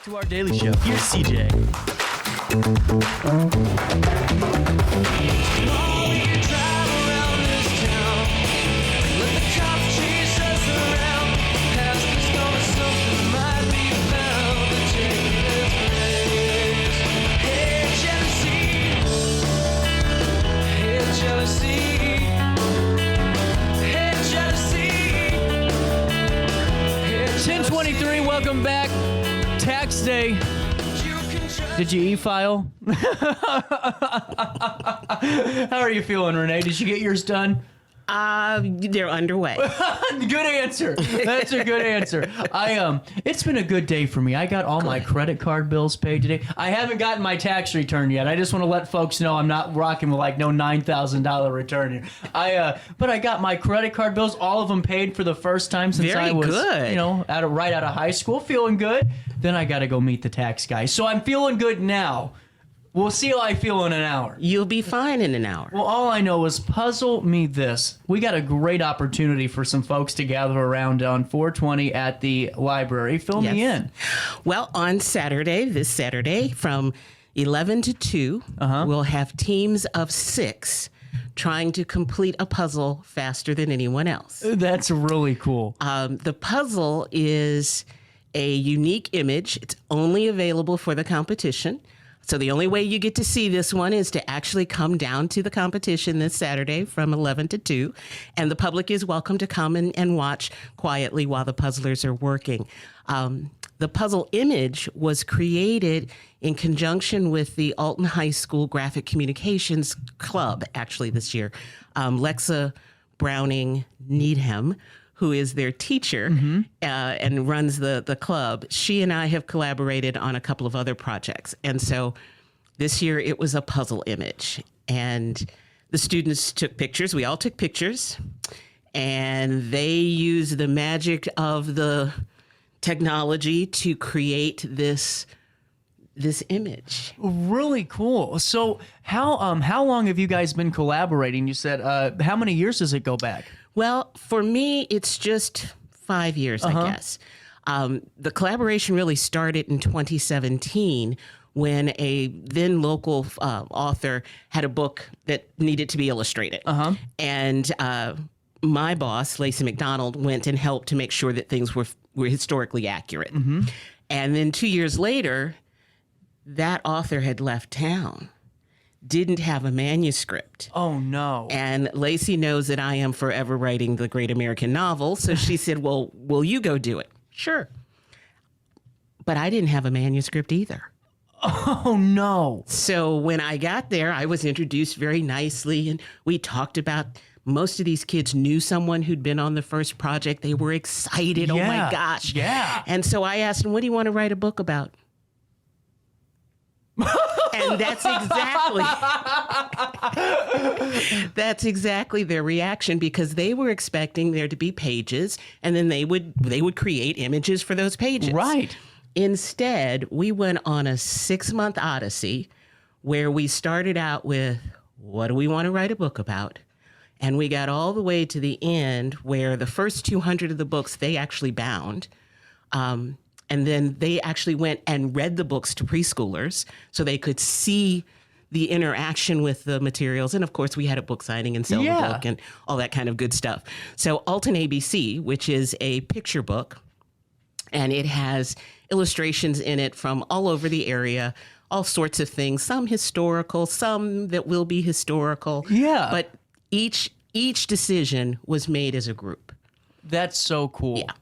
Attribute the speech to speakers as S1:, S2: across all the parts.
S1: To our daily show. Here's CJ. Welcome back. Tax day. Did you e-file? How are you feeling, Renee? Did you get yours done?
S2: They're underway.
S1: Good answer. That's a good answer. It's been a good day for me. I got all my credit card bills paid today. I haven't gotten my tax return yet. I just want to let folks know I'm not rocking with like no $9,000 return here. But I got my credit card bills, all of them paid for the first time since I was,
S2: good.
S1: Right out of high school, feeling good. Then I got to go meet the tax guy. So I'm feeling good now. We'll see how I feel in an hour.
S2: You'll be fine in an hour.
S1: Well, all I know is puzzle me this. We got a great opportunity for some folks to gather around on 420 at the library. Fill me in.
S2: Well, on Saturday, this Saturday, from 11 to 2, we'll have teams of 6 trying to complete a puzzle faster than anyone else.
S1: That's really cool.
S2: The puzzle is a unique image. It's only available for the competition. So the only way you get to see this one is to actually come down to the competition this Saturday from 11 to 2. And the public is welcome to come and watch quietly while the puzzlers are working. The puzzle image was created in conjunction with the Alton High School Graphic Communications Club, actually this year. Lexa Browning Needham, who is their teacher and runs the club, she and I have collaborated on a couple of other projects. And so this year it was a puzzle image. And the students took pictures. We all took pictures. And they used the magic of the technology to create this image.
S1: Really cool. So how long have you guys been collaborating? You said, how many years does it go back?
S2: Well, for me, it's just 5 years, I guess. The collaboration really started in 2017 when a then local author had a book that needed to be illustrated. And my boss, Lacey McDonald, went and helped to make sure that things were historically accurate. And then 2 years later, that author had left town. Didn't have a manuscript.
S1: Oh, no.
S2: And Lacey knows that I am forever writing the great American novel. So she said, well, will you go do it? Sure. But I didn't have a manuscript either.
S1: Oh, no.
S2: So when I got there, I was introduced very nicely. And we talked about most of these kids knew someone who'd been on the first project. They were excited. Oh, my gosh.
S1: Yeah.
S2: And so I asked them, what do you want to write a book about? And that's exactly their reaction, because they were expecting there to be pages and then they would create images for those pages.
S1: Right.
S2: Instead, we went on a 6-month odyssey where we started out with, what do we want to write a book about? And we got all the way to the end where the first 200 of the books they actually bound. And then they actually went and read the books to preschoolers so they could see the interaction with the materials. And of course, we had a book signing and sell the book and all that kind of good stuff. So Alton ABC, which is a picture book, and it has illustrations in it from all over the area, all sorts of things, some historical, some that will be historical.
S1: Yeah.
S2: But each decision was made as a group.
S1: That's so cool.
S2: Yeah.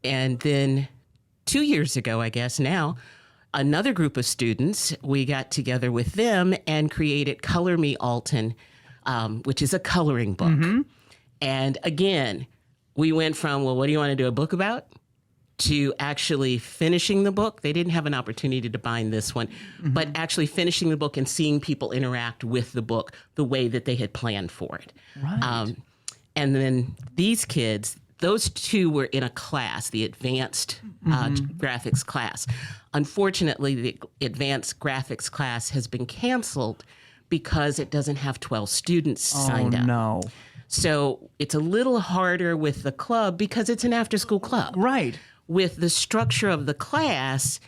S2: And then 2 years ago, I guess now, another group of students, we got together with them and created Color Me Alton, which is a coloring book. And again, we went from, well, what do you want to do a book about? To actually finishing the book. They didn't have an opportunity to bind this one, but actually finishing the book and seeing people interact with the book the way that they had planned for it.
S1: Right.
S2: And then these kids, those two were in a class, the advanced graphics class. Unfortunately, the advanced graphics class has been canceled because it doesn't have 12 students signed up.
S1: Oh, no.
S2: So it's a little harder with the club because it's an after-school club.
S1: Right.
S2: With the structure of the class,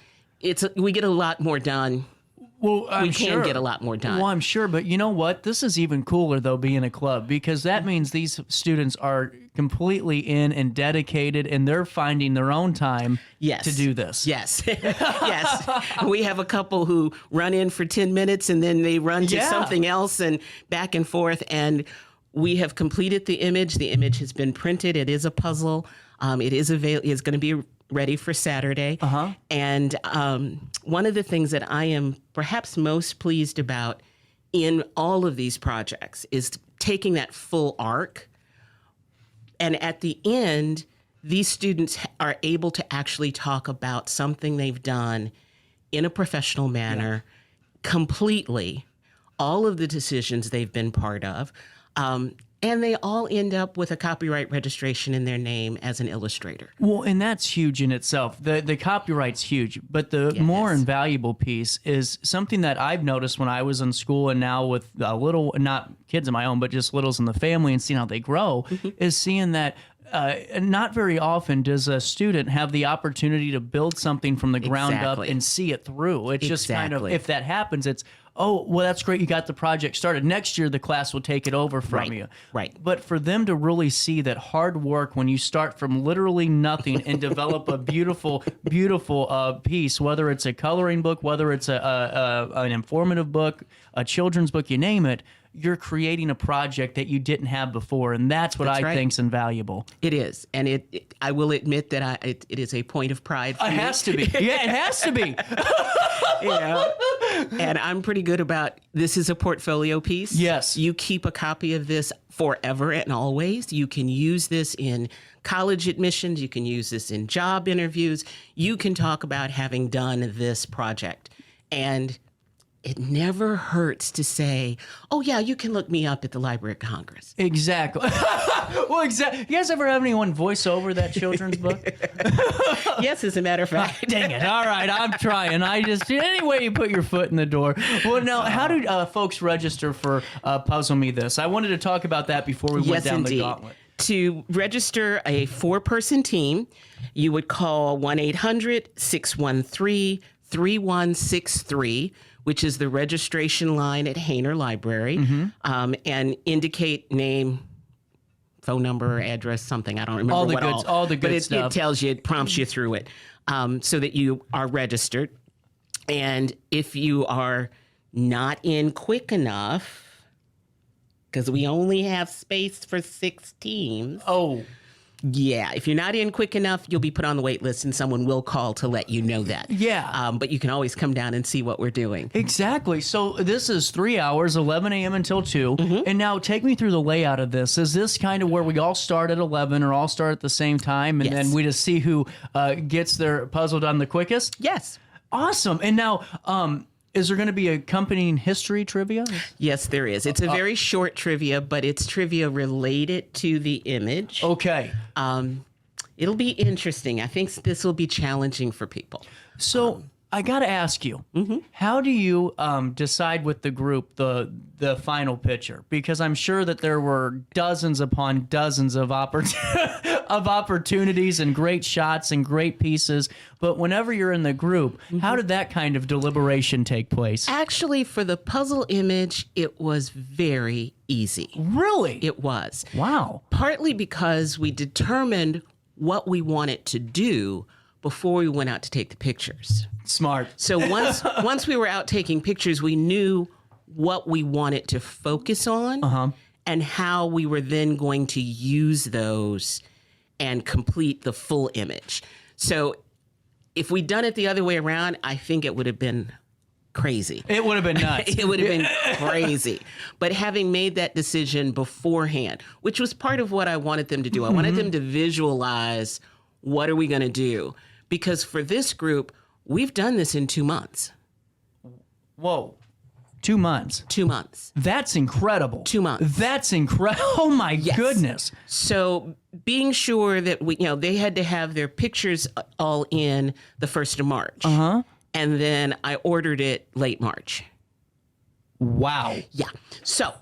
S2: we get a lot more done.
S1: Well,
S2: we can get a lot more done.
S1: Well, I'm sure, but you know what? This is even cooler, though, being a club, because that means these students are completely in and dedicated, and they're finding their own time to do this.
S2: Yes. Yes. We have a couple who run in for 10 minutes, and then they run to something else and back and forth, and we have completed the image. The image has been printed. It is a puzzle. It is It's going to be ready for Saturday. And one of the things that I am perhaps most pleased about in all of these projects is taking that full arc. And at the end, these students are able to actually talk about something they've done in a professional manner, completely, all of the decisions they've been part of. And they all end up with a copyright registration in their name as an illustrator.
S1: Well, and that's huge in itself. The copyright's huge, but the more invaluable piece is something that I've noticed when I was in school and now with little, not kids of my own, but just littles in the family and seeing how they grow, is seeing that not very often does a student have the opportunity to build something from the ground up and see it through. It's just kind of, if that happens, it's, oh, well, that's great. You got the project started. Next year, the class will take it over from you.
S2: Right.
S1: But for them to really see that hard work when you start from literally nothing and develop a beautiful, beautiful piece, whether it's a coloring book, whether it's an informative book, a children's book, you name it, you're creating a project that you didn't have before, and that's what I think's invaluable.
S2: It is, and I will admit that it is a point of pride for me.
S1: It has to be. Yeah, it has to be.
S2: And I'm pretty good about, this is a portfolio piece.
S1: Yes.
S2: You keep a copy of this forever and always. You can use this in college admissions. You can use this in job interviews. You can talk about having done this project. And it never hurts to say, oh, yeah, you can look me up at the Library of Congress.
S1: Exactly. Well, exactly. You guys ever have anyone voice over that children's book?
S2: Yes, as a matter of fact.
S1: Dang it. All right, I'm trying. Any way you put your foot in the door. Well, now, how do folks register for Puzzle Me This? I wanted to talk about that before we went down the gauntlet.
S2: To register a 4-person team, you would call 1-800-613-3163, which is the registration line at Hayner Library, and indicate name, phone number, address, something. I don't remember
S1: all the good stuff.
S2: It tells you, it prompts you through it, so that you are registered. And if you are not in quick enough, because we only have space for 6 teams.
S1: Oh.
S2: Yeah, if you're not in quick enough, you'll be put on the wait list, and someone will call to let you know that.
S1: Yeah.
S2: But you can always come down and see what we're doing.
S1: Exactly. So this is 3 hours, 11 a.m. until 2. And now take me through the layout of this. Is this kind of where we all start at 11 or all start at the same time, and then we just see who gets their puzzle done the quickest?
S2: Yes.
S1: Awesome. And now, is there going to be accompanying history trivia?
S2: Yes, there is. It's a very short trivia, but it's trivia related to the image.
S1: Okay.
S2: It'll be interesting. I think this will be challenging for people.
S1: So I got to ask you, how do you decide with the group the final picture? Because I'm sure that there were dozens upon dozens of opportunities and great shots and great pieces. But whenever you're in the group, how did that kind of deliberation take place?
S2: Actually, for the puzzle image, it was very easy.
S1: Really?
S2: It was.
S1: Wow.
S2: Partly because we determined what we wanted to do before we went out to take the pictures.
S1: Smart.
S2: So once we were out taking pictures, we knew what we wanted to focus on and how we were then going to use those and complete the full image. So if we'd done it the other way around, I think it would have been crazy.
S1: It would have been nuts.
S2: It would have been crazy. But having made that decision beforehand, which was part of what I wanted them to do, I wanted them to visualize, what are we going to do? Because for this group, we've done this in 2 months.
S1: Whoa. 2 months.
S2: 2 months.
S1: That's incredible.
S2: 2 months.
S1: That's incredible. Oh my goodness.
S2: So being sure that they had to have their pictures all in the 1st of March. And then I ordered it late March.
S1: Wow.
S2: Yeah. So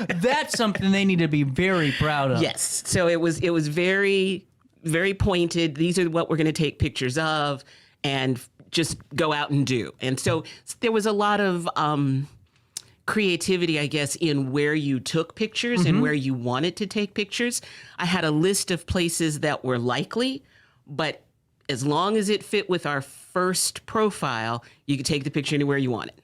S1: that's something they need to be very proud of.
S2: Yes. So it was very, very pointed. These are what we're going to take pictures of. and just go out and do. And so there was a lot of creativity, I guess, in where you took pictures and where you wanted to take pictures. I had a list of places that were likely, but as long as it fit with our first profile, you could take the picture anywhere you wanted.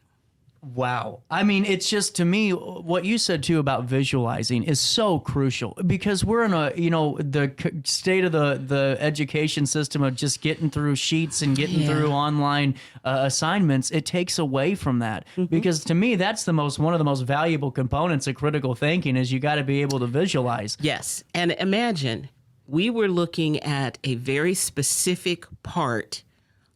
S1: Wow. I mean, it's just, to me, what you said too about visualizing is so crucial, because we're in the state of the education system of just getting through sheets and getting through online assignments. It takes away from that, because to me, that's one of the most valuable components of critical thinking is you got to be able to visualize.
S2: Yes. And imagine we were looking at a very specific part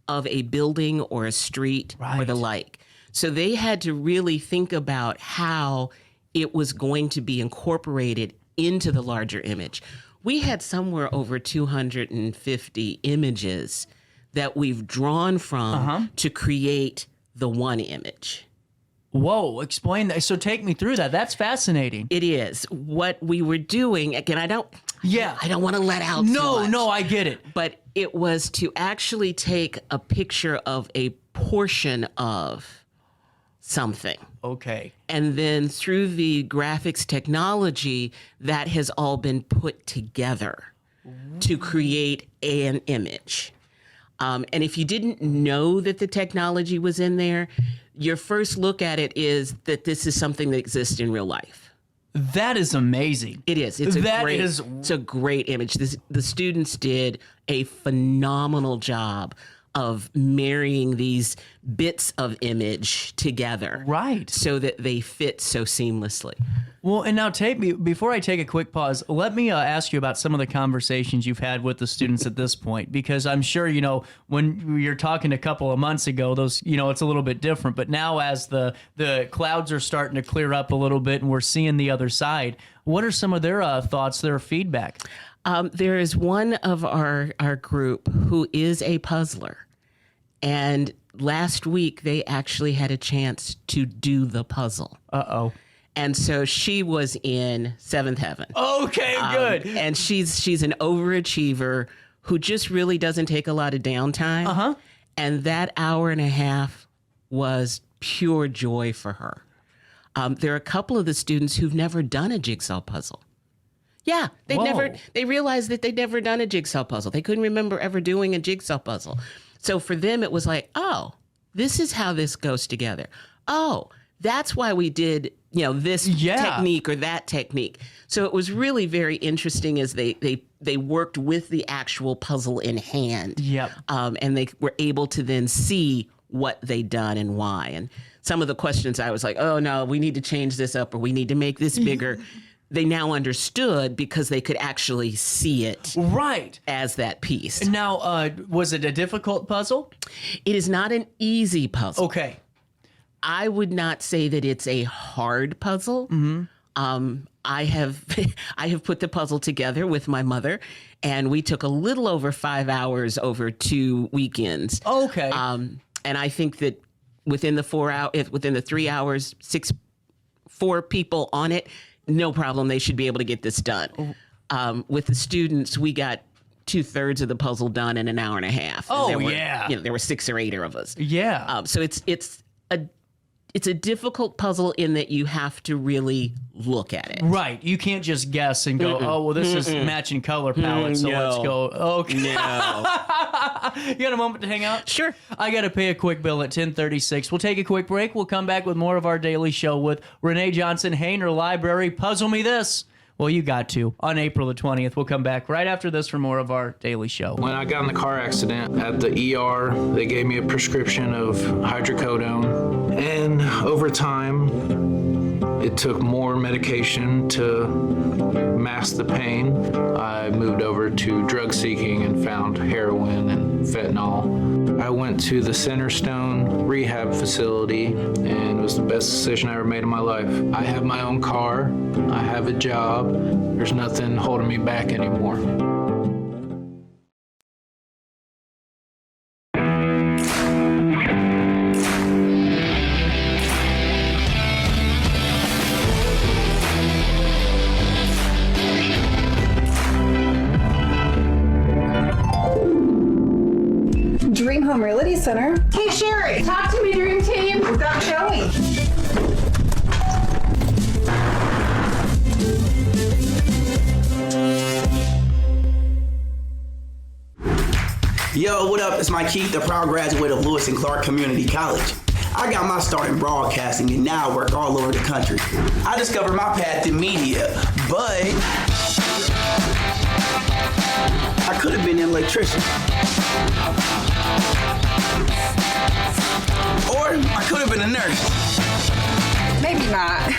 S2: of a building or a street or the like. So they had to really think about how it was going to be incorporated into the larger image. We had somewhere over 250 images that we've drawn from to create the one image.
S1: Whoa, explain that. So take me through that. That's fascinating.
S2: It is. What we were doing, again, I don't want to let out too much.
S1: No, I get it.
S2: But it was to actually take a picture of a portion of something.
S1: Okay.
S2: And then through the graphics technology, that has all been put together to create an image. And if you didn't know that the technology was in there, your first look at it is that this is something that exists in real life.
S1: That is amazing.
S2: It is. It's a great image. The students did a phenomenal job of marrying these bits of image together.
S1: Right.
S2: So that they fit so seamlessly.
S1: Well, and now before I take a quick pause, let me ask you about some of the conversations you've had with the students at this point, because I'm sure, when you're talking a couple of months ago, those, it's a little bit different, but now as the clouds are starting to clear up a little bit and we're seeing the other side, what are some of their thoughts, their feedback?
S2: There is one of our group who is a puzzler. And last week, they actually had a chance to do the puzzle.
S1: Uh-oh.
S2: And so she was in seventh heaven.
S1: Okay, good.
S2: And she's an overachiever who just really doesn't take a lot of downtime.
S1: Uh-huh.
S2: And that hour and a half was pure joy for her. There are a couple of the students who've never done a jigsaw puzzle. Yeah, they realized that they'd never done a jigsaw puzzle. They couldn't remember ever doing a jigsaw puzzle. So for them, it was like, oh, this is how this goes together. Oh, that's why we did, this technique or that technique. So it was really very interesting as they worked with the actual puzzle in hand.
S1: Yep.
S2: And they were able to then see what they'd done and why. And some of the questions I was like, oh, no, we need to change this up or we need to make this bigger. They now understood because they could actually see it as that piece.
S1: Now, was it a difficult puzzle?
S2: It is not an easy puzzle.
S1: Okay.
S2: I would not say that it's a hard puzzle. I have put the puzzle together with my mother, and we took a little over 5 hours over 2 weekends.
S1: Okay.
S2: And I think that within the 3 hours, 4 people on it, no problem. They should be able to get this done. With the students, we got 2/3 of the puzzle done in an hour and a half. And there were 6 or 8 of us.
S1: Yeah.
S2: So it's a difficult puzzle in that you have to really look at it.
S1: Right. You can't just guess and go, oh, well, this is matching color palette, so let's go. Okay.
S2: No.
S1: You got a moment to hang out?
S2: Sure.
S1: I got to pay a quick bill at 10:36. We'll take a quick break. We'll come back with more of our daily show with Renee Johnson, Hayner Libary. Puzzle me this. Well, you got to. On April the 20th. We'll come back right after this for more of our daily show.
S3: When I got in the car accident at the ER, they gave me a prescription of hydrocodone. And over time, it took more medication to mask the pain. I moved over to drug seeking and found heroin and fentanyl. I went to the Centerstone rehab facility, and it was the best decision I ever made in my life. I have my own car. I have a job. There's nothing holding me back anymore.
S4: Dream Home Real Gary.
S5: Talk to me, Dream Team.
S4: We've got Joey.
S6: Yo, what up? It's Mike Keith, the proud graduate of Lewis and Clark Community College. I got my start in broadcasting and now I work all over the country. I discovered my path in media, but I could have been an electrician. Or I could have been a nurse.
S4: Maybe not.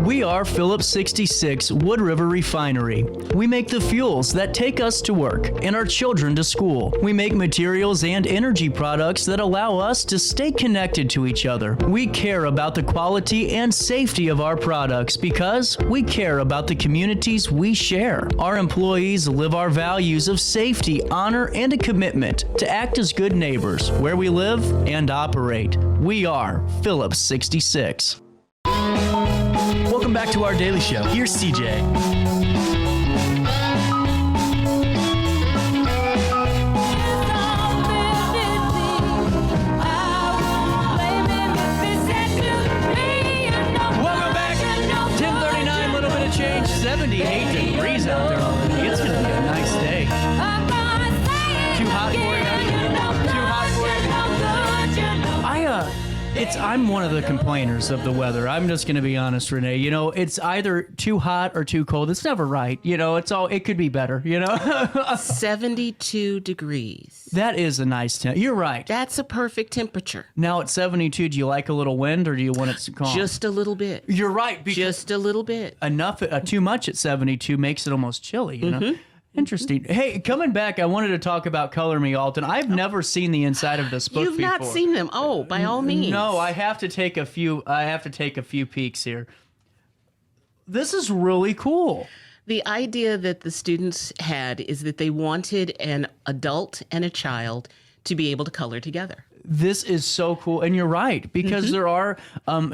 S1: We are Phillips 66 Wood River Refinery. We make the fuels that take us to work and our children to school. We make materials and energy products that allow us to stay connected to each other. We care about the quality and safety of our products because we care about the communities we share. Our employees live our values of safety, honor, and a commitment to act as good neighbors where we live and operate. We are Phillips 66. Welcome back to our daily show. Here's CJ. Welcome back. 10:39, little bit of change. 78 degrees out there already. It's going to be a nice day. Too hot for you? Too hot for you? I'm one of the complainers of the weather. I'm just going to be honest, Renee. You know, it's either too hot or too cold. It's never right. You know, it could be better, you know?
S2: 72 degrees.
S1: That is a nice temp. You're right.
S2: That's a perfect temperature.
S1: Now at 72, do you like a little wind or do you want it to calm?
S2: Just a little bit.
S1: You're right.
S2: Just a little bit.
S1: Too much at 72 makes it almost chilly, you know? Interesting. Hey, coming back, I wanted to talk about Color Me Alton. I've never seen the inside of this book
S2: You've
S1: before.
S2: not seen them. Oh, by all means.
S1: No, I have to take a few peeks here. This is really cool.
S2: The idea that the students had is that they wanted an adult and a child to be able to color together.
S1: This is so cool. And you're right, because there are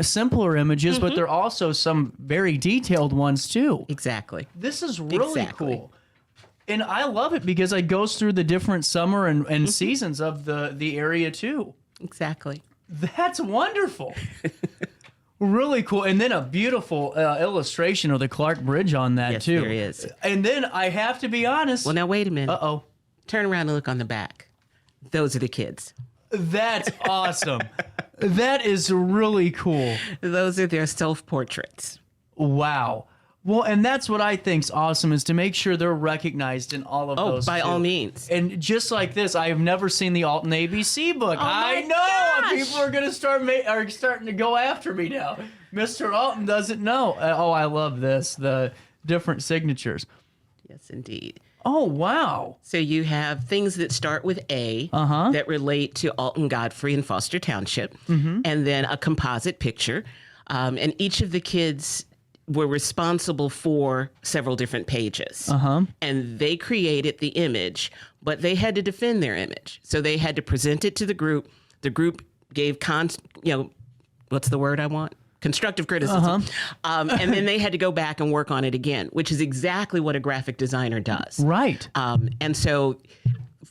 S1: simpler images, but there are also some very detailed ones too.
S2: Exactly.
S1: This is really cool. And I love it because it goes through the different summer and seasons of the area too.
S2: Exactly.
S1: That's wonderful. Really cool. And then a beautiful illustration of the Clark Bridge on that
S2: Yes,
S1: too.
S2: there is.
S1: And then I have to be honest.
S2: Well, now wait a minute.
S1: Uh-oh.
S2: Turn around and look on the back. Those are the kids.
S1: That's awesome. That is really cool.
S2: Those are their self-portraits.
S1: Wow. Well, and that's what I think's awesome is to make sure they're recognized in all of those.
S2: Oh, by
S1: too.
S2: all means.
S1: And just like this, I have never seen the Alton ABC book. I know
S2: gosh.
S1: people are going to are starting to go after me now. Mr. Alton doesn't know. Oh, I love this. The different signatures.
S2: Yes, indeed.
S1: Oh, wow.
S2: So you have things that start with A that relate to Alton, Godfrey, and Foster Township, and then a composite picture. And each of the kids were responsible for several different pages. And they created the image, but they had to defend their image. So they had to present it to the group. The group gave, what's the word I want? Constructive criticism. And then they had to go back and work on it again, which is exactly what a graphic designer does.
S1: Right.
S2: And so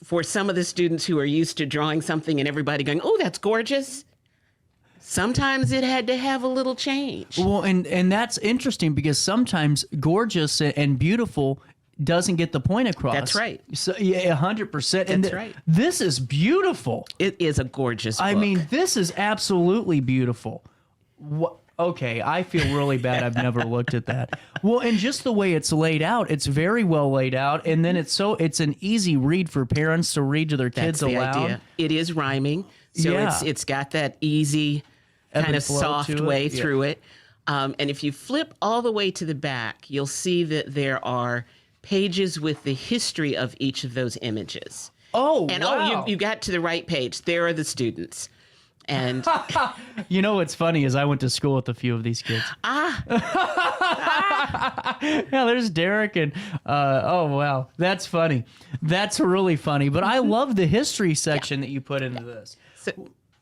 S2: for some of the students who are used to drawing something and everybody going, oh, that's gorgeous, sometimes it had to have a little change.
S1: Well, and that's interesting because sometimes gorgeous and beautiful doesn't get the point across.
S2: That's right.
S1: So yeah, 100%. And
S2: That's right.
S1: This is beautiful.
S2: It is a gorgeous book.
S1: I mean, this is absolutely beautiful. Okay, I feel really bad. I've never looked at that. Well, and just the way it's laid out, it's very well laid out, and then it's an easy read for parents to read to their kids
S2: That's the
S1: aloud.
S2: idea. It is rhyming, so
S1: Yeah.
S2: it's got that easy kind of
S1: flow
S2: soft
S1: to it.
S2: way
S1: Yeah.
S2: through it. And if you flip all the way to the back, you'll see that there are pages with the history of each of those images.
S1: Oh,
S2: And
S1: wow.
S2: you got to the right page. There are the students. And
S1: You know what's funny is I went to school with a few of these kids. Yeah, there's Derek and oh wow, that's funny. That's really funny. But I love the history section that you put into this.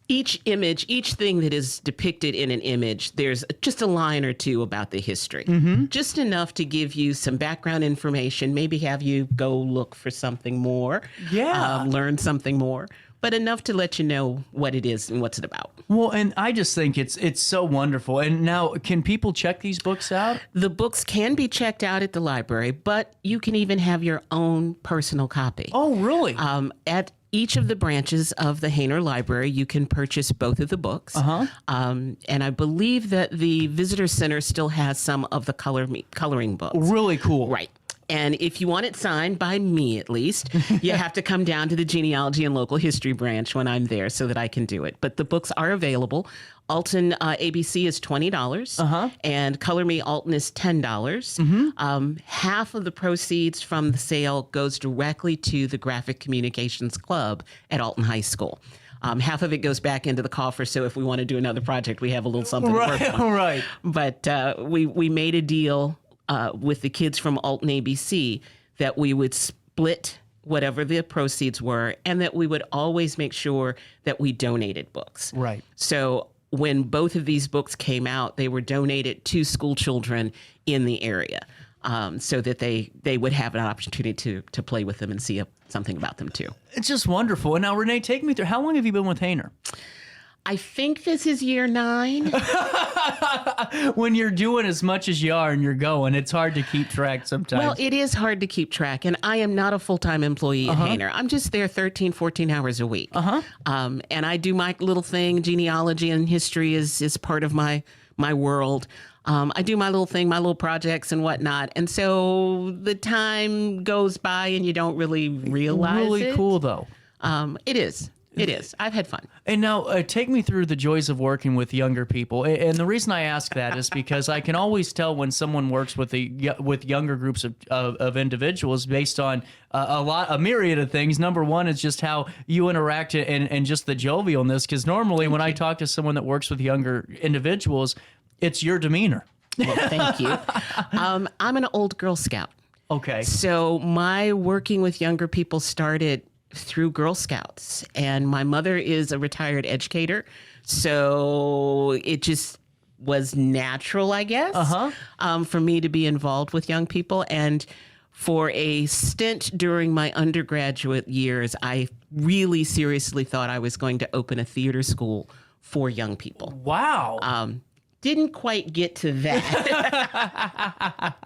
S2: Each image, each thing that is depicted in an image, there's just a line or two about the history. Just enough to give you some background information, maybe have you go look for something more, learn something more, but enough to let you know what it is and what's it about.
S1: Well, and I just think it's so wonderful. And now, can people check these books out?
S2: The books can be checked out at the library, but you can even have your own personal copy.
S1: Oh, really?
S2: At each of the branches of the Hayner Library, you can purchase both of the books. And I believe that the Visitor Center still has some of the coloring books.
S1: Really cool.
S2: Right. And if you want it signed by me, at least, you have to come down to the Genealogy and Local History branch when I'm there so that I can do it. But the books are available. Alton ABC is $20, and Color Me Alton is $10. Half of the proceeds from the sale goes directly to the Graphic Communications Club at Alton High School. Half of it goes back into the coffer, so if we want to do another project, we have a little something to work on.
S1: Right.
S2: But we made a deal with the kids from Alton ABC that we would split whatever the proceeds were, and that we would always make sure that we donated books.
S1: Right.
S2: So when both of these books came out, they were donated to school children in the area, so that they would have an opportunity to play with them and see something about them too.
S1: It's just wonderful. And now, Renee, take me through, how long have you been with Hayner?
S2: I think this is year 9.
S1: When you're doing as much as you are and you're going, it's hard to keep track sometimes.
S2: Well, it is hard to keep track. And I am not a full-time employee at Hayner. I'm just there 13, 14 hours a week. And I do my little thing. Genealogy and history is part of my world. I do my little thing, my little projects and whatnot. And so the time goes by and you don't really realize it.
S1: Really cool, though.
S2: It is. It is. I've had fun.
S1: And now, take me through the joys of working with younger people. And the reason I ask that is because I can always tell when someone works with younger groups of individuals based on a myriad of things. Number one is just how you interact and just the jovialness. Because normally, when I talk to someone that works with younger individuals, it's your demeanor.
S2: Well, thank you. I'm an old Girl Scout.
S1: Okay.
S2: So my working with younger people started through Girl Scouts, and my mother is a retired educator, so it just was natural, I guess, for me to be involved with young people. And for a stint during my undergraduate years, I really seriously thought I was going to open a theater school for young people.
S1: Wow.
S2: Didn't quite get to that,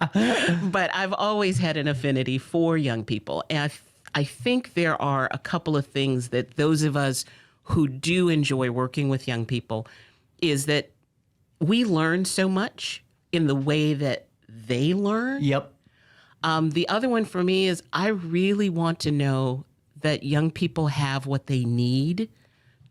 S2: but I've always had an affinity for young people, and I think there are a couple of things that those of us who do enjoy working with young people is that we learn so much in the way that they learn.
S1: Yep.
S2: The other one for me is I really want to know that young people have what they need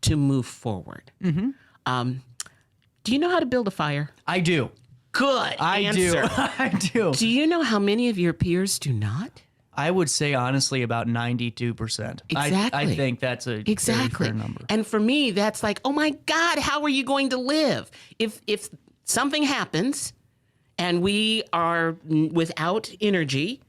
S2: to move forward. Do you know how to build a fire?
S1: I do.
S2: Good answer.
S1: I do.
S2: Do you know how many of your peers do not?
S1: I would say, honestly, about 92%.
S2: Exactly.
S1: I think that's a very fair number.
S2: And for me, that's like, oh my God, how are you going to live? If something happens and we are without energy,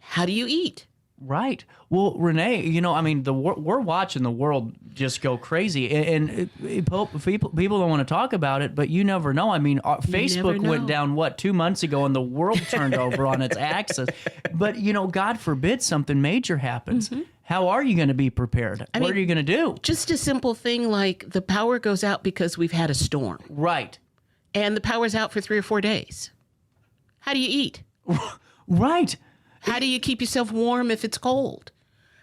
S2: how do you eat?
S1: Right. Well, Renee, we're watching the world just go crazy, and people don't want to talk about it, but you never know. I mean, Facebook went down 2 months ago, and the world turned over on its axis. But God forbid something major happens. How are you going to be prepared? What are you going to do?
S2: Just a simple thing like the power goes out because we've had a storm.
S1: Right.
S2: And the power's out for 3 or 4 days. How do you eat?
S1: Right.
S2: How do you keep yourself warm if it's cold?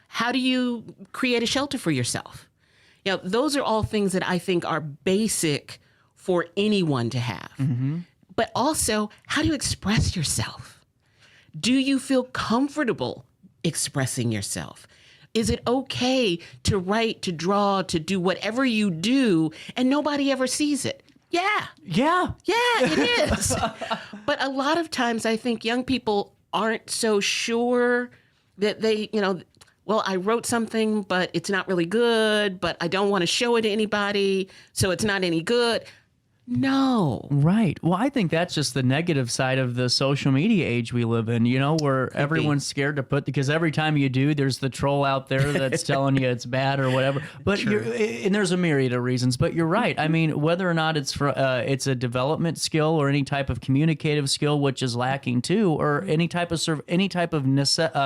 S2: How do you create a shelter for yourself? Those are all things that I think are basic for anyone to have. But also, how do you express yourself? Do you feel comfortable expressing yourself? Is it okay to write, to draw, to do whatever you do and nobody ever sees it? Yeah, it is. But a lot of times I think young people aren't so sure that they, well, I wrote something, but it's not really good, but I don't want to show it to anybody, so it's not any good. No.
S1: Right. Well, I think that's just the negative side of the social media age we live in, where everyone's scared to put, because every time you do, there's the troll out there that's telling you it's bad or whatever. But and there's a myriad of reasons, but you're right. I mean, whether or not it's a development skill or any type of communicative skill, which is lacking too, or any type of needed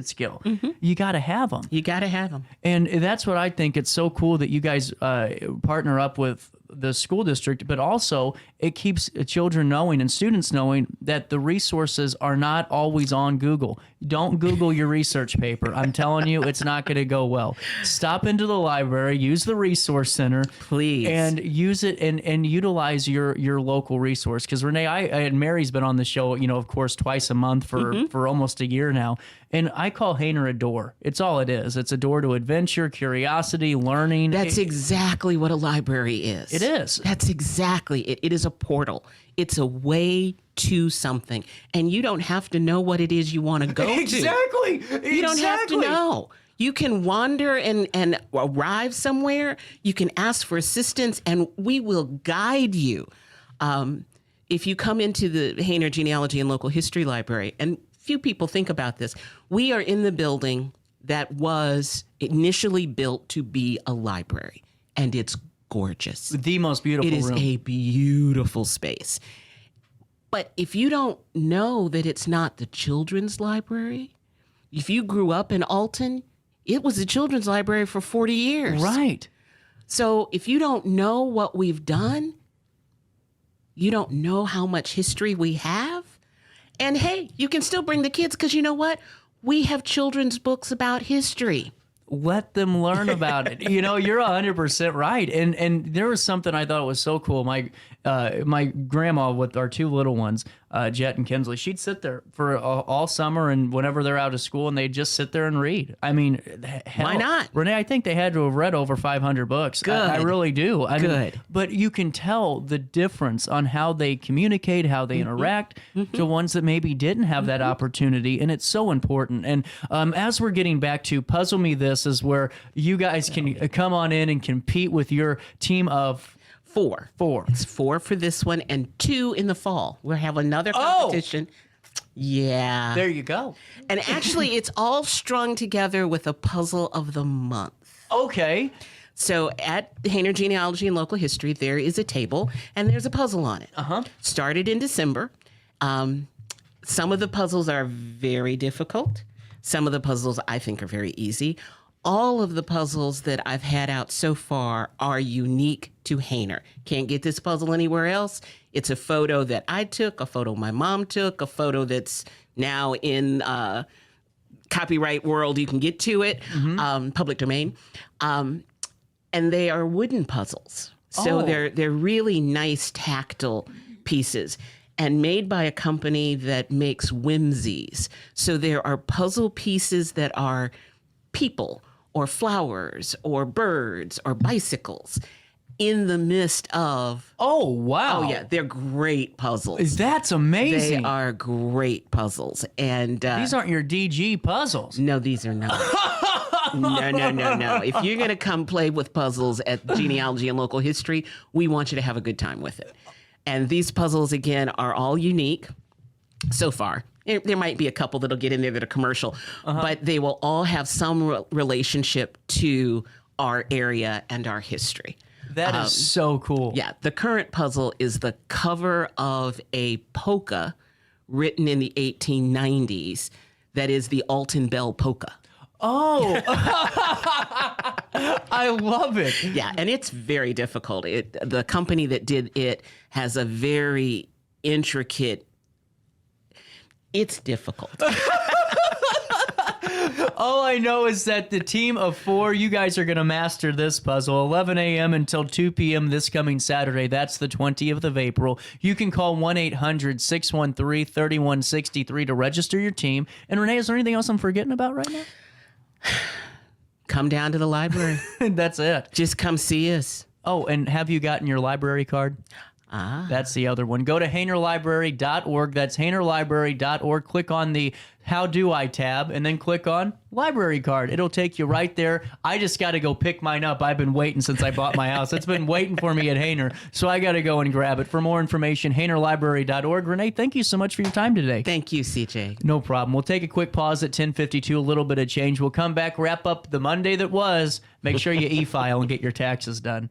S1: skill, you got to have them.
S2: You got to have them.
S1: And that's what I think. It's so cool that you guys partner up with the school district, but also it keeps children knowing and students knowing that the resources are not always on Google. Don't Google your research paper. I'm telling you, it's not going to go well. Stop into the library, use the resource center,
S2: please,
S1: and use it and utilize your local resource. Because Renee, and Mary's been on the show, of course, twice a month for almost a year now. And I call Hayner a door. It's all it is. It's a door to adventure, curiosity, learning.
S2: That's exactly what a library is.
S1: It is.
S2: That's exactly it. It is a portal. It's a way to something. And you don't have to know what it is you want to go to.
S1: Exactly.
S2: You don't have to know. You can wander and arrive somewhere. You can ask for assistance, and we will guide you. If you come into the Hayner Genealogy and Local History Library, and few people think about this, we are in the building that was initially built to be a library, and it's gorgeous.
S1: The most beautiful room.
S2: It is a beautiful space. But if you don't know that it's not the children's library, if you grew up in Alton, it was a children's library for 40 years.
S1: Right.
S2: So if you don't know what we've done, you don't know how much history we have. And hey, you can still bring the kids, because you know what? We have children's books about history.
S1: Let them learn about it. You're 100% right. And there was something I thought was so cool. My grandma with our two little ones, Jet and Kinsley, she'd sit there for all summer, and whenever they're out of school, and they'd just sit there and read. I mean, hell,
S2: why not?
S1: Renee, I think they had to have read over 500 books.
S2: Good.
S1: I really do. I
S2: Good.
S1: mean, but you can tell the difference on how they communicate, how they interact to ones that maybe didn't have that opportunity. And it's so important. And as we're getting back to Puzzle Me This, is where you guys can come on in and compete with your team of
S2: 4. It's 4 for this one, and 2 in the fall. We'll have another competition. Yeah.
S1: There you go.
S2: And actually, it's all strung together with a puzzle of the month.
S1: Okay.
S2: So at Hayner Genealogy and Local History, there is a table, and there's a puzzle on it. Started in December. Some of the puzzles are very difficult. Some of the puzzles I think are very easy. All of the puzzles that I've had out so far are unique to Hayner. Can't get this puzzle anywhere else. It's a photo that I took, a photo my mom took, a photo that's now in copyright world. You can get to it, public domain. And they are wooden puzzles. So they're really nice tactile pieces, and made by a company that makes whimsies. So there are puzzle pieces that are people or flowers or birds or bicycles in the midst of...
S1: Oh, wow.
S2: Oh, yeah. They're great puzzles.
S1: That's amazing.
S2: They are great puzzles. And
S1: these aren't your DG puzzles.
S2: No, these are not. No. If you're going to come play with puzzles at Genealogy and Local History, we want you to have a good time with it. And these puzzles, again, are all unique so far. There might be a couple that'll get in there that are commercial, but they will all have some relationship to our area and our history.
S1: That is so cool.
S2: Yeah. The current puzzle is the cover of a polka written in the 1890s that is the Alton Bell polka.
S1: Oh, I love it.
S2: Yeah, and it's very difficult. The company that did it has a very intricate... It's difficult.
S1: All I know is that the team of 4, you guys are going to master this puzzle. 11 a.m. until 2 p.m. this coming Saturday. That's the 20th of April. You can call 1-800-613-3163 to register your team. And Renee, is there anything else I'm forgetting about right now?
S2: Come down to the library.
S1: That's it.
S2: Just come see us.
S1: Oh, and have you gotten your library card? That's the other one. Go to HaynerLibrary.org. That's HaynerLibrary.org. Click on the How Do I tab and then click on Library Card. It'll take you right there. I just got to go pick mine up. I've been waiting since I bought my house. It's been waiting for me at Hayner, so I got to go and grab it. For more information, HaynerLibrary.org. Renee, thank you so much for your time today.
S2: Thank you, CJ.
S1: No problem. We'll take a quick pause at 10:52, a little bit of change. We'll come back, wrap up the Monday that was. Make sure you e-file and get your taxes done.